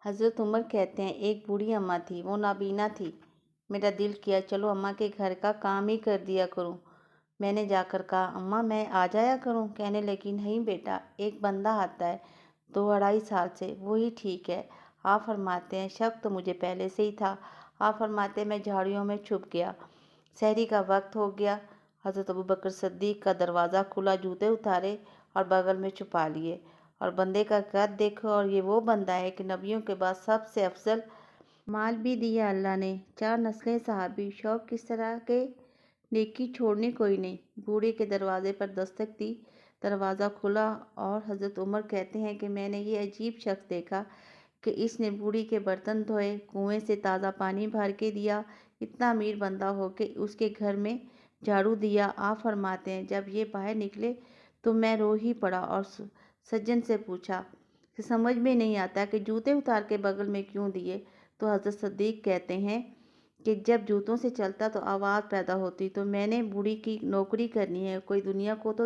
हज़रत उमर कहते हैं, एक बूढ़ी अम्मा थी, वो नाबीना थी। मेरा दिल किया चलो अम्मा के घर का काम ही कर दिया करूं। मैंने जाकर कहा, अम्मा मैं आ जाया करूं? कहने लगी, नहीं बेटा, एक बंदा आता है 2-2.5 साल से, वही ठीक है। आप फरमाते हैं, शक तो मुझे पहले से ही था। आप फरमाते हैं, मैं झाड़ियों में छुप गया। सहरी का वक्त हो गया। हज़रत अबू बकर सिद्दीक़ का दरवाज़ा खुला, जूते उतारे और बगल में छुपा लिए। और बंदे का कद देखो, और ये वो बंदा है कि नबियों के बाद सबसे अफजल माल भी दिया अल्लाह ने। 4 नस्लें सहाबी, शौक किस तरह के, नेकी छोड़ने कोई नहीं। बूढ़े के दरवाजे पर दस्तक दी, दरवाज़ा खुला और हज़रत उमर कहते हैं कि मैंने ये अजीब शख्स देखा कि इसने बूढ़ी के बर्तन धोए, कुएं से ताज़ा पानी भर के दिया। इतना अमीर बंदा हो कि उसके घर में झाड़ू दिया। आप फरमाते हैं, जब ये बाहर निकले तो मैं रो ही पड़ा और सज्जन से पूछा कि समझ में नहीं आता कि जूते उतार के बगल में क्यों दिए। तो हज़रत सिद्दीक़ कहते हैं कि जब जूतों से चलता तो आवाज़ पैदा होती, तो मैंने बूढ़ी की नौकरी करनी है, कोई दुनिया को तो